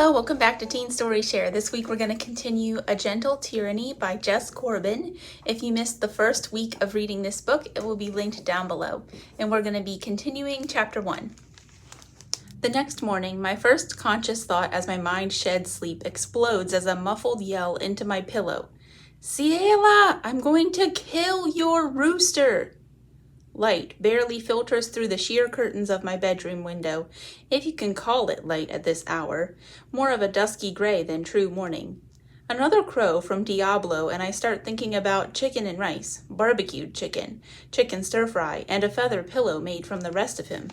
Hello, welcome back to Teen Story Share. This week we're going to continue A Gentle Tyranny by Jess Corban. If you missed the first week of reading this book, it will be linked down below. And we're going to be continuing chapter 1. The next morning, my first conscious thought as my mind sheds sleep explodes as a muffled yell into my pillow. Ciela, I'm going to kill your rooster! Light barely filters through the sheer curtains of my bedroom window, if you can call it light at this hour, more of a dusky gray than true morning. Another crow from Diablo, and I start thinking about chicken and rice, barbecued chicken, chicken stir-fry, and a feather pillow made from the rest of him.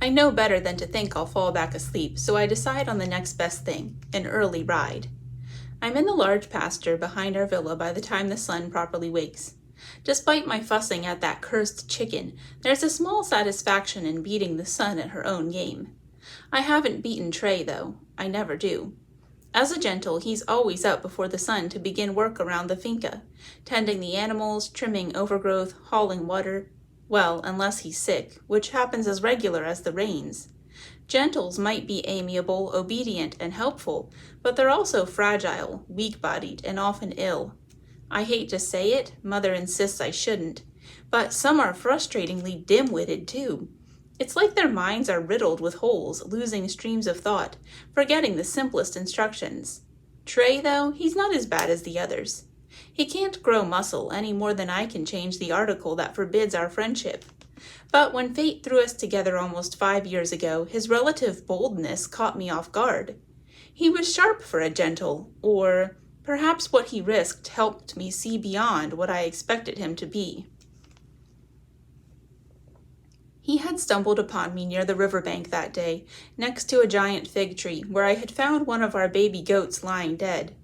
I know better than to think I'll fall back asleep, so I decide on the next best thing, an early ride. I'm in the large pasture behind our villa by the time the sun properly wakes. Despite my fussing at that cursed chicken, there's a small satisfaction in beating the sun at her own game. I haven't beaten Trey, though. I never do. As a gentle, he's always up before the sun to begin work around the finca, tending the animals, trimming overgrowth, hauling water. Well, unless he's sick, which happens as regular as the rains. Gentles might be amiable, obedient, and helpful, but they're also fragile, weak-bodied, and often ill. I hate to say it, Mother insists I shouldn't, but some are frustratingly dim-witted too. It's like their minds are riddled with holes, losing streams of thought, forgetting the simplest instructions. Trey, though, he's not as bad as the others. He can't grow muscle any more than I can change the article that forbids our friendship. But when fate threw us together almost 5 years ago, his relative boldness caught me off guard. He was sharp for a gentle, or perhaps what he risked helped me see beyond what I expected him to be. He had stumbled upon me near the riverbank that day, next to a giant fig tree, where I had found one of our baby goats lying dead.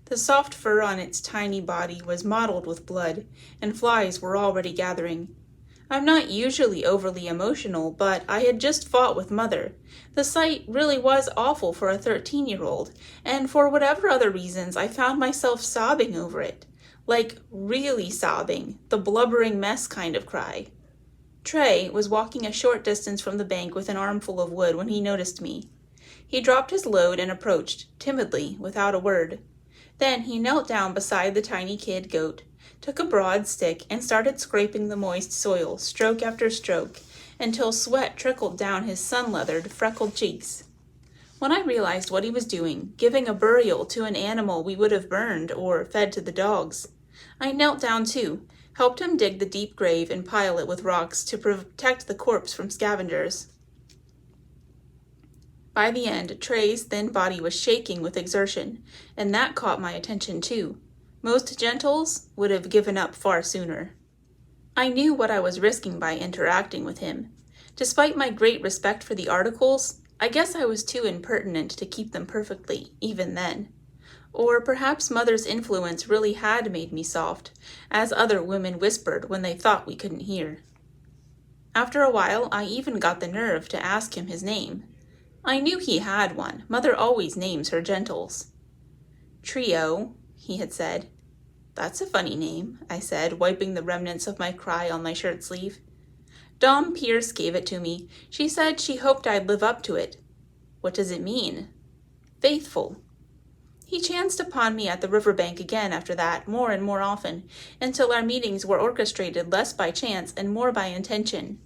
The soft fur on its tiny body was mottled with blood, and flies were already gathering. I'm not usually overly emotional, but I had just fought with Mother. The sight really was awful for a 13-year-old, and for whatever other reasons, I found myself sobbing over it. Like, really sobbing, the blubbering mess kind of cry. Trey was walking a short distance from the bank with an armful of wood when he noticed me. He dropped his load and approached, timidly, without a word. Then he knelt down beside the tiny kid goat, took a broad stick, and started scraping the moist soil, stroke after stroke, until sweat trickled down his sun-leathered, freckled cheeks. When I realized what he was doing, giving a burial to an animal we would have burned or fed to the dogs, I knelt down too, helped him dig the deep grave and pile it with rocks to protect the corpse from scavengers. By the end, Trey's thin body was shaking with exertion, and that caught my attention too. Most gentles would have given up far sooner. I knew what I was risking by interacting with him. Despite my great respect for the articles, I guess I was too impertinent to keep them perfectly, even then. Or perhaps Mother's influence really had made me soft, as other women whispered when they thought we couldn't hear. After a while, I even got the nerve to ask him his name. I knew he had one. Mother always names her gentles. Trio, he had said. That's a funny name, I said, wiping the remnants of my cry on my shirt sleeve. Dom Pierce gave it to me. She said she hoped I'd live up to it. What does it mean? Faithful. He chanced upon me at the riverbank again after that, more and more often, until our meetings were orchestrated less by chance and more by intention.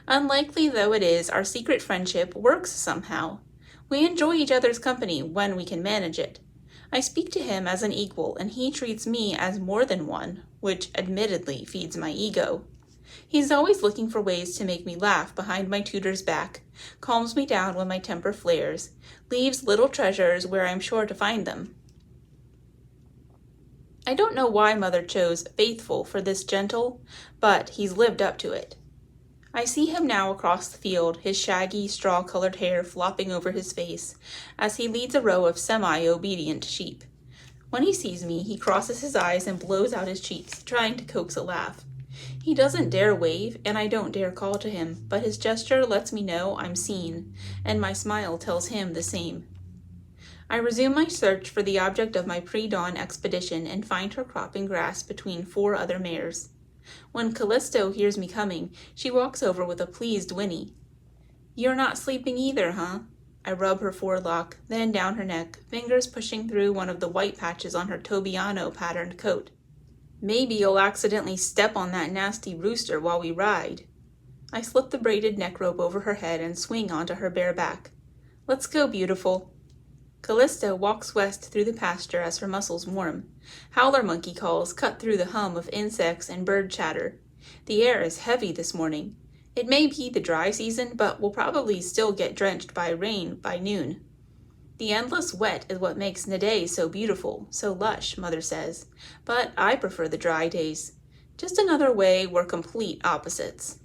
Unlikely though it is, our secret friendship works somehow. We enjoy each other's company when we can manage it. I speak to him as an equal, and he treats me as more than one, which admittedly feeds my ego. He's always looking for ways to make me laugh behind my tutor's back, calms me down when my temper flares, leaves little treasures where I'm sure to find them. I don't know why Mother chose faithful for this gentle, but he's lived up to it. I see him now across the field, his shaggy, straw-colored hair flopping over his face, as he leads a row of semi-obedient sheep. When he sees me, he crosses his eyes and blows out his cheeks, trying to coax a laugh. He doesn't dare wave, and I don't dare call to him, but his gesture lets me know I'm seen, and my smile tells him the same. I resume my search for the object of my pre-dawn expedition and find her cropping grass between 4 other mares. When Callisto hears me coming, she walks over with a pleased whinny. "You're not sleeping either, huh?" I rub her forelock, then down her neck, fingers pushing through one of the white patches on her Tobiano patterned coat. Maybe you'll accidentally step on that nasty rooster while we ride. I slip the braided neck rope over her head and swing onto her bare back. Let's go, beautiful. Callisto walks west through the pasture as her muscles warm. Howler monkey calls cut through the hum of insects and bird chatter. The air is heavy this morning. It may be the dry season, but we'll probably still get drenched by rain by noon. The endless wet is what makes Nede so beautiful, so lush, Mother says. But I prefer the dry days. Just another way we're complete opposites.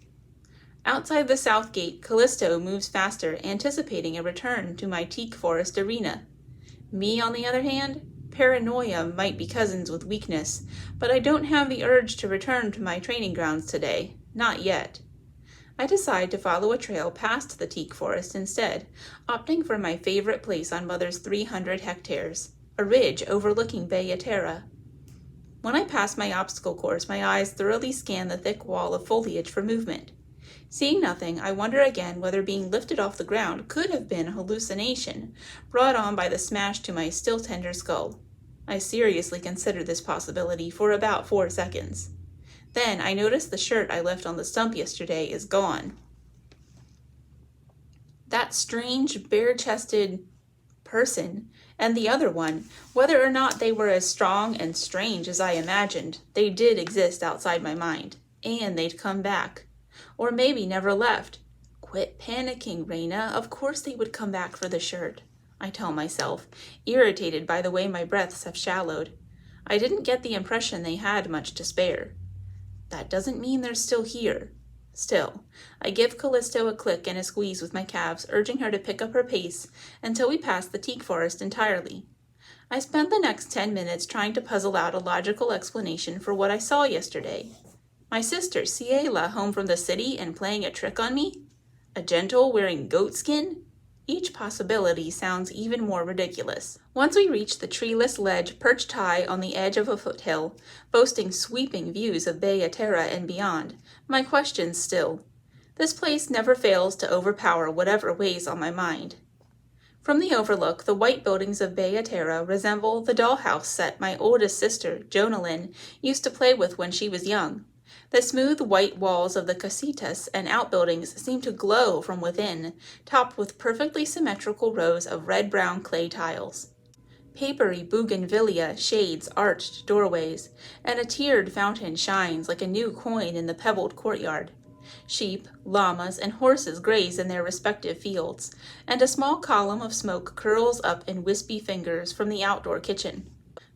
Outside the south gate, Callisto moves faster, anticipating a return to my teak forest arena. Me, on the other hand, paranoia might be cousins with weakness, but I don't have the urge to return to my training grounds today. Not yet. I decide to follow a trail past the teak forest instead, opting for my favorite place on Mother's 300 hectares, a ridge overlooking Bay Terra. When I pass my obstacle course, my eyes thoroughly scan the thick wall of foliage for movement. Seeing nothing, I wonder again whether being lifted off the ground could have been a hallucination brought on by the smash to my still tender skull. I seriously consider this possibility for about 4 seconds. Then I notice the shirt I left on the stump yesterday is gone. That strange, bare-chested person and the other one, whether or not they were as strong and strange as I imagined, they did exist outside my mind, and they'd come back. Or maybe never left. Quit panicking, Reina. Of course they would come back for the shirt, I tell myself, irritated by the way my breaths have shallowed. I didn't get the impression they had much to spare. That doesn't mean they're still here. Still, I give Callisto a click and a squeeze with my calves, urging her to pick up her pace until we pass the teak forest entirely. I spend the next 10 minutes trying to puzzle out a logical explanation for what I saw yesterday. My sister, Ciela, home from the city and playing a trick on me? A gentle wearing goat skin? Each possibility sounds even more ridiculous. Once we reach the treeless ledge perched high on the edge of a foothill, boasting sweeping views of Bay Terra and beyond, my questions still. This place never fails to overpower whatever weighs on my mind. From the overlook, the white buildings of Bay Terra resemble the dollhouse set my oldest sister, Jonalyn, used to play with when she was young. The smooth white walls of the casitas and outbuildings seem to glow from within, topped with perfectly symmetrical rows of red-brown clay tiles. Papery bougainvillea shades arched doorways, and a tiered fountain shines like a new coin in the pebbled courtyard. Sheep, llamas, and horses graze in their respective fields, and a small column of smoke curls up in wispy fingers from the outdoor kitchen.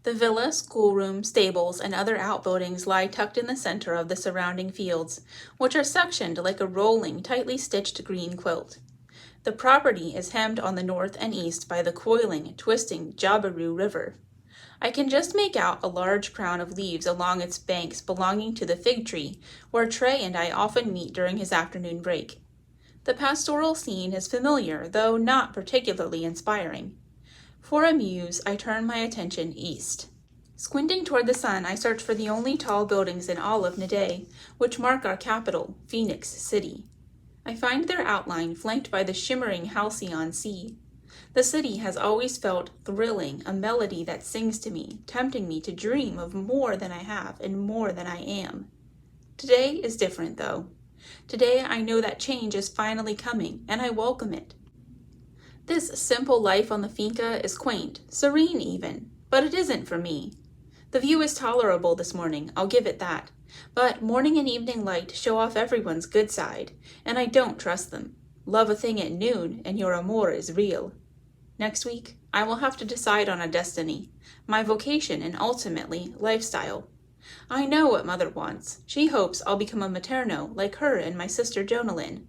The villa, schoolroom, stables, and other outbuildings lie tucked in the center of the surrounding fields, which are sectioned like a rolling, tightly stitched green quilt. The property is hemmed on the north and east by the coiling, twisting Jabiru River. I can just make out a large crown of leaves along its banks belonging to the fig tree, where Trey and I often meet during his afternoon break. The pastoral scene is familiar, though not particularly inspiring. For a muse, I turn my attention east. Squinting toward the sun, I search for the only tall buildings in all of Nede, which mark our capital, Phoenix City. I find their outline flanked by the shimmering halcyon sea. The city has always felt thrilling, a melody that sings to me, tempting me to dream of more than I have and more than I am. Today is different, though. Today I know that change is finally coming, and I welcome it. This simple life on the finca is quaint, serene even, but it isn't for me. The view is tolerable this morning, I'll give it that, but morning and evening light show off everyone's good side, and I don't trust them. Love a thing at noon, and your amour is real. Next week, I will have to decide on a destiny, my vocation, and ultimately, lifestyle. I know what Mother wants. She hopes I'll become a materno like her and my sister Jonalyn.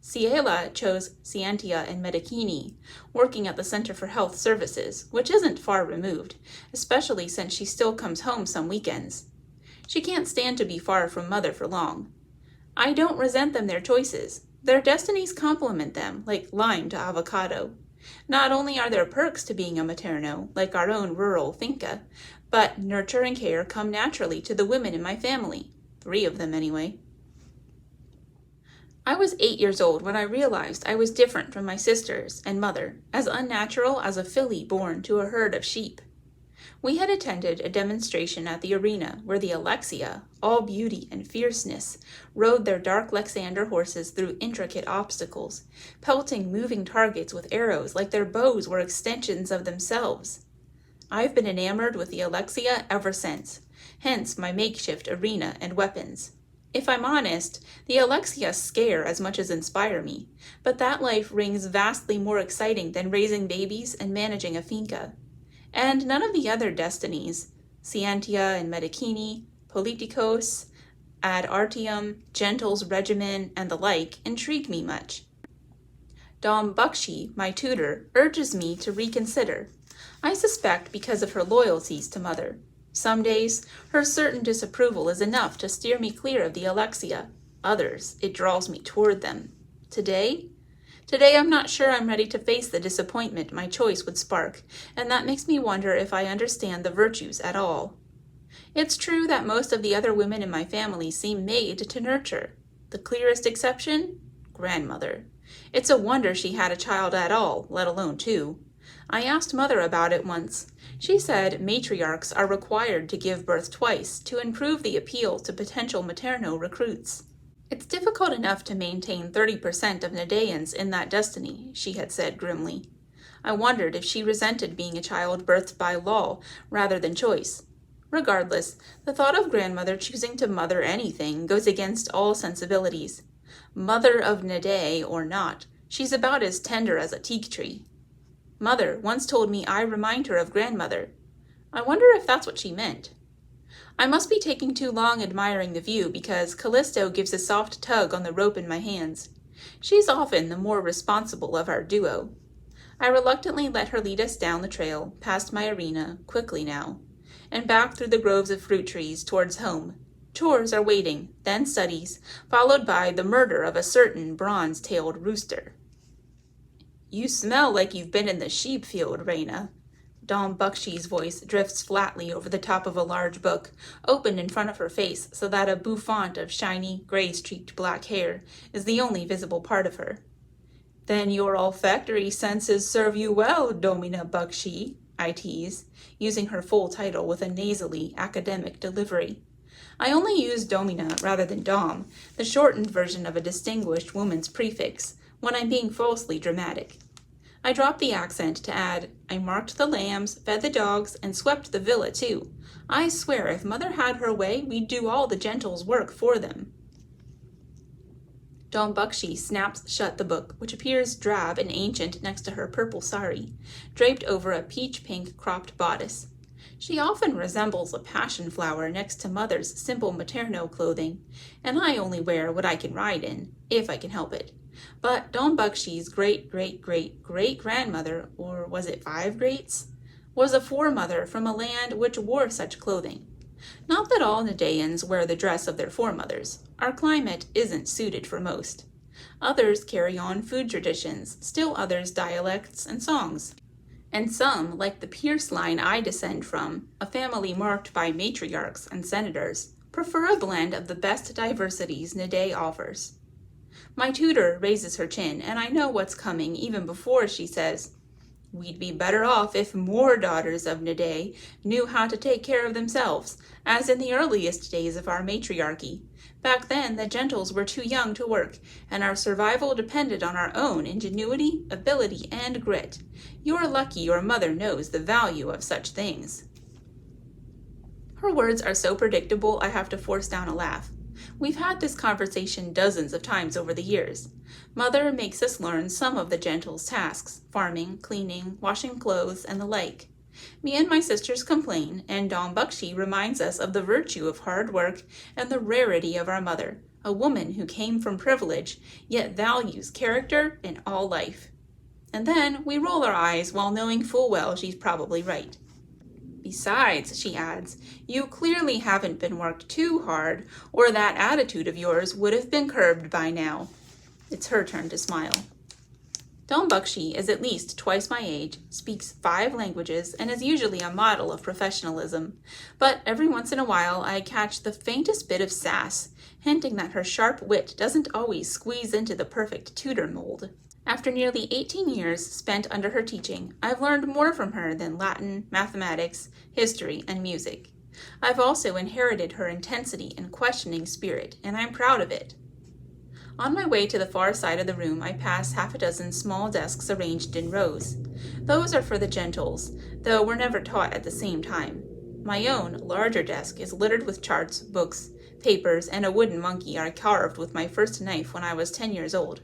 Ciela chose Scientia and Medicini, working at the Center for Health Services, which isn't far removed, especially since she still comes home some weekends. She can't stand to be far from Mother for long. I don't resent them their choices. Their destinies complement them, like lime to avocado. Not only are there perks to being a materno, like our own rural finca, but nurture and care come naturally to the women in my family. 3 of them, anyway. I was 8 years old when I realized I was different from my sisters and mother, as unnatural as a filly born to a herd of sheep. We had attended a demonstration at the arena where the Alexia, all beauty and fierceness, rode their dark Lexander horses through intricate obstacles, pelting moving targets with arrows like their bows were extensions of themselves. I've been enamored with the Alexia ever since, hence my makeshift arena and weapons. If I'm honest, the Alexia scare as much as inspire me, but that life rings vastly more exciting than raising babies and managing a finca. And none of the other destinies, Scientia and Medicini, Politicos, Ad Artium, Gentle's Regimen, and the like, intrigue me much. Dom Bakshi, my tutor, urges me to reconsider. I suspect because of her loyalties to Mother. Some days, her certain disapproval is enough to steer me clear of the Alexia. Others, it draws me toward them. Today I'm not sure I'm ready to face the disappointment my choice would spark, and that makes me wonder if I understand the virtues at all. It's true that most of the other women in my family seem made to nurture. The clearest exception? Grandmother. It's a wonder she had a child at all, let alone two. I asked Mother about it once. She said matriarchs are required to give birth twice to improve the appeal to potential maternal recruits. It's difficult enough to maintain 30% of Nedeans in that destiny, she had said grimly. I wondered if she resented being a child birthed by law rather than choice. Regardless, the thought of grandmother choosing to mother anything goes against all sensibilities. Mother of Nede or not, she's about as tender as a teak tree. Mother once told me I remind her of grandmother. I wonder if that's what she meant. I must be taking too long admiring the view because Callisto gives a soft tug on the rope in my hands. She's often the more responsible of our duo. I reluctantly let her lead us down the trail, past my arena, quickly now, and back through the groves of fruit trees towards home. Chores are waiting, then studies, followed by the murder of a certain bronze-tailed rooster. You smell like you've been in the sheep field, Reina. Dom Bakshi's voice drifts flatly over the top of a large book, opened in front of her face so that a bouffant of shiny, gray-streaked black hair is the only visible part of her. Then your olfactory senses serve you well, Domina Bakshi, I tease, using her full title with a nasally, academic delivery. I only use Domina rather than Dom, the shortened version of a distinguished woman's prefix, when I'm being falsely dramatic. I dropped the accent to add, I marked the lambs, fed the dogs, and swept the villa too. I swear if Mother had her way, we'd do all the gentle's work for them. Dom Bakshi snaps shut the book, which appears drab and ancient next to her purple sari, draped over a peach-pink cropped bodice. She often resembles a passion flower next to Mother's simple maternal clothing, and I only wear what I can ride in, if I can help it. But Dom Bakshi's great-great-great-great-grandmother, or was it 5 greats, was a foremother from a land which wore such clothing. Not that all Nedeans wear the dress of their foremothers. Our climate isn't suited for most. Others carry on food traditions, still others dialects and songs. And some, like the Pierce line I descend from, a family marked by matriarchs and senators, prefer a blend of the best diversities Nede offers. My tutor raises her chin, and I know what's coming even before she says, We'd be better off if more daughters of Nede knew how to take care of themselves, as in the earliest days of our matriarchy. Back then, the gentles were too young to work, and our survival depended on our own ingenuity, ability, and grit. You're lucky your mother knows the value of such things. Her words are so predictable I have to force down a laugh. We've had this conversation dozens of times over the years. Mother makes us learn some of the gentle's tasks, farming, cleaning, washing clothes, and the like. Me and my sisters complain, and Dom Bakshi reminds us of the virtue of hard work and the rarity of our mother, a woman who came from privilege, yet values character in all life. And then we roll our eyes while knowing full well she's probably right. Besides, she adds, you clearly haven't been worked too hard, or that attitude of yours would have been curbed by now. It's her turn to smile. Dom Bakshi is at least twice my age, speaks 5 languages, and is usually a model of professionalism. But every once in a while I catch the faintest bit of sass, hinting that her sharp wit doesn't always squeeze into the perfect tutor mold. After nearly 18 years spent under her teaching, I've learned more from her than Latin, mathematics, history, and music. I've also inherited her intensity and questioning spirit, and I'm proud of it. On my way to the far side of the room, I pass half a dozen small desks arranged in rows. Those are for the gentles, though we're never taught at the same time. My own, larger desk is littered with charts, books, papers, and a wooden monkey I carved with my first knife when I was 10 years old.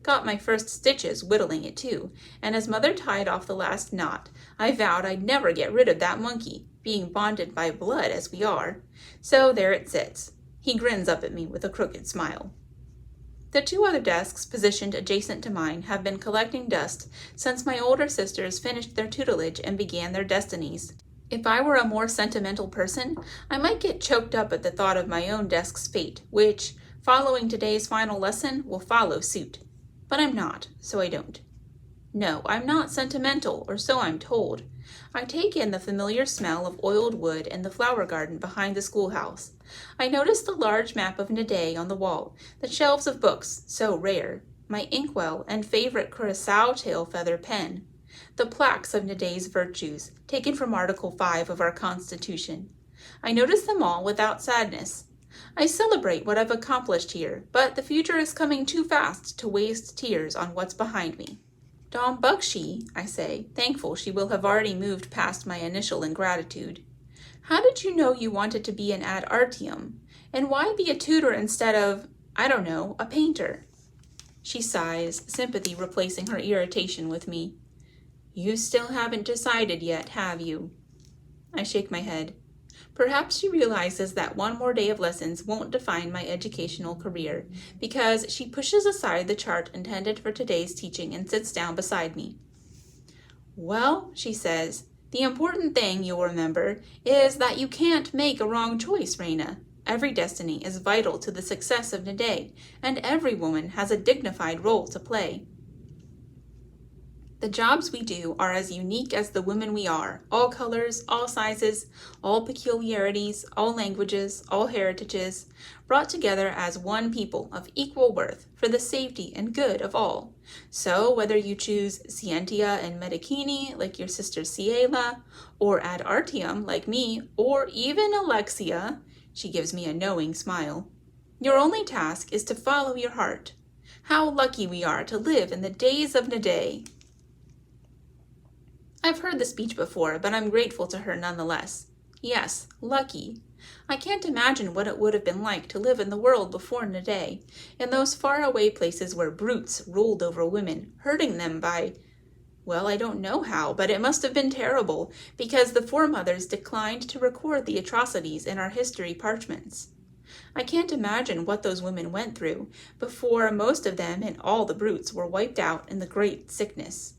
Got my first stitches whittling it too, and as Mother tied off the last knot, I vowed I'd never get rid of that monkey, being bonded by blood as we are. So there it sits. He grins up at me with a crooked smile. The two other desks positioned adjacent to mine have been collecting dust since my older sisters finished their tutelage and began their destinies. If I were a more sentimental person, I might get choked up at the thought of my own desk's fate, which, following today's final lesson, will follow suit. But I'm not, so I don't. No, I'm not sentimental, or so I'm told. I take in the familiar smell of oiled wood and the flower garden behind the schoolhouse. I notice the large map of Nede on the wall, the shelves of books, so rare, my inkwell and favorite curacao tail feather pen, the plaques of Nede's virtues, taken from Article 5 of our Constitution. I notice them all without sadness. I celebrate what I've accomplished here, but the future is coming too fast to waste tears on what's behind me. Dom Bakshi, I say, thankful she will have already moved past my initial ingratitude. How did you know you wanted to be an ad artium? And why be a tutor instead of, I don't know, a painter? She sighs, sympathy replacing her irritation with me. You still haven't decided yet, have you? I shake my head. Perhaps she realizes that one more day of lessons won't define my educational career, because she pushes aside the chart intended for today's teaching and sits down beside me. Well, she says, the important thing you'll remember is that you can't make a wrong choice, Reina. Every destiny is vital to the success of Nede, and every woman has a dignified role to play. The jobs we do are as unique as the women we are, all colors, all sizes, all peculiarities, all languages, all heritages, brought together as one people of equal worth for the safety and good of all. So whether you choose Scientia and Medicini like your sister Ciela, or Ad Artium like me, or even Alexia, she gives me a knowing smile, your only task is to follow your heart. How lucky we are to live in the days of Nede. I've heard the speech before, but I'm grateful to her nonetheless. Yes, lucky. I can't imagine what it would have been like to live in the world before Nede, in those faraway places where brutes ruled over women, hurting them by, well, I don't know how, but it must have been terrible, because the foremothers declined to record the atrocities in our history parchments. I can't imagine what those women went through before most of them and all the brutes were wiped out in the Great Sickness.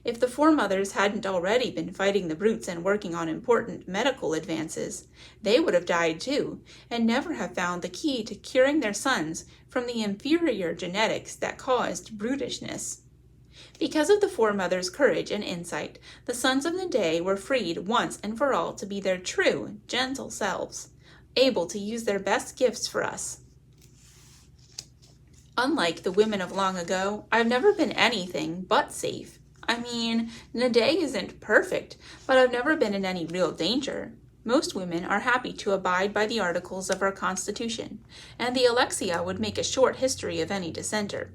If the foremothers hadn't already been fighting the brutes and working on important medical advances, they would have died too, and never have found the key to curing their sons from the inferior genetics that caused brutishness. Because of the foremothers' courage and insight, the sons of Nede were freed once and for all to be their true, gentle selves, able to use their best gifts for us. Unlike the women of long ago, I've never been anything but safe. I mean, Nede isn't perfect, but I've never been in any real danger. Most women are happy to abide by the articles of our Constitution, and the Alexia would make a short history of any dissenter.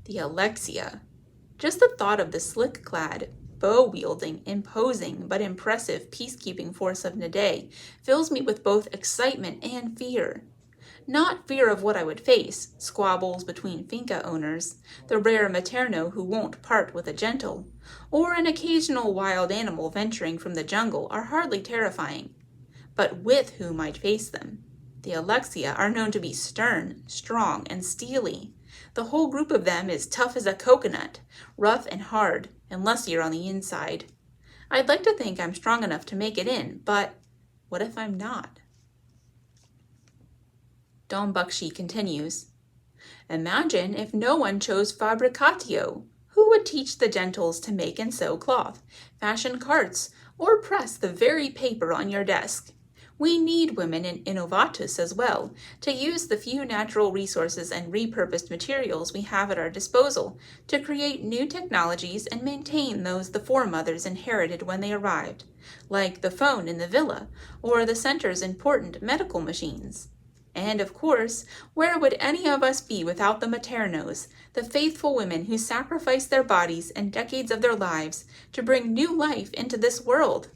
The Alexia. Just the thought of the slick-clad, bow-wielding, imposing, but impressive peacekeeping force of Nede fills me with both excitement and fear. Not fear of what I would face, squabbles between finca owners, the rare materno who won't part with a gentle, or an occasional wild animal venturing from the jungle are hardly terrifying, but with whom I'd face them. The Alexia are known to be stern, strong, and steely. The whole group of them is tough as a coconut, rough and hard, unless you're on the inside. I'd like to think I'm strong enough to make it in, but what if I'm not? Dom Bakshi continues, Imagine if no one chose fabricatio. Who would teach the gentles to make and sew cloth, fashion carts, or press the very paper on your desk? We need women in innovatus as well, to use the few natural resources and repurposed materials we have at our disposal to create new technologies and maintain those the foremothers inherited when they arrived, like the phone in the villa, or the center's important medical machines. And of course, where would any of us be without the maternos, the faithful women who sacrificed their bodies and decades of their lives to bring new life into this world?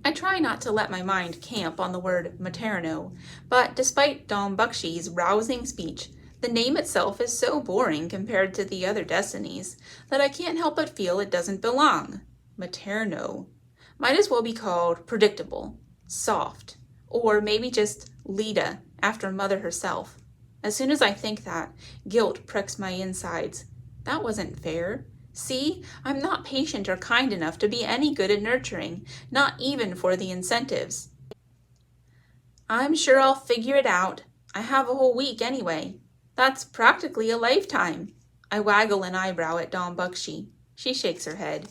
I try not to let my mind camp on the word materno, but despite Dom Bakshi's rousing speech, the name itself is so boring compared to the other destinies that I can't help but feel it doesn't belong. Materno might as well be called predictable, soft, or maybe just Leda, after Mother herself. As soon as I think that, guilt pricks my insides. That wasn't fair. See, I'm not patient or kind enough to be any good at nurturing, not even for the incentives. I'm sure I'll figure it out. I have a whole week anyway. That's practically a lifetime. I waggle an eyebrow at Dom Bakshi. She shakes her head.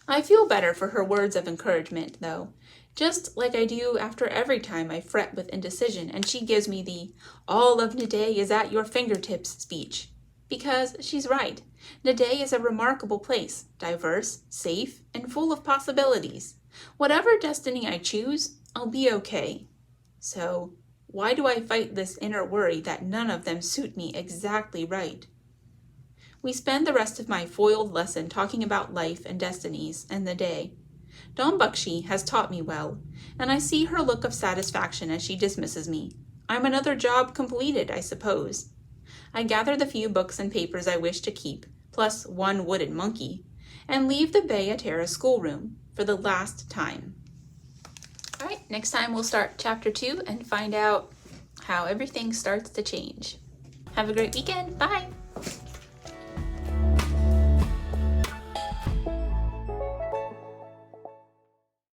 I feel better for her words of encouragement, though, just like I do after every time I fret with indecision and she gives me the "all of Nede is at your fingertips" speech. Because she's right. Nede is a remarkable place, diverse, safe, and full of possibilities. Whatever destiny I choose, I'll be okay. So, why do I fight this inner worry that none of them suit me exactly right? We spend the rest of my foiled lesson talking about life and destinies and the day. Dom Bakshi has taught me well, and I see her look of satisfaction as she dismisses me. I'm another job completed, I suppose. I gather the few books and papers I wish to keep, plus one wooden monkey, and leave the Beaterra schoolroom for the last time. All right, next time we'll start chapter 2 and find out how everything starts to change. Have a great weekend. Bye!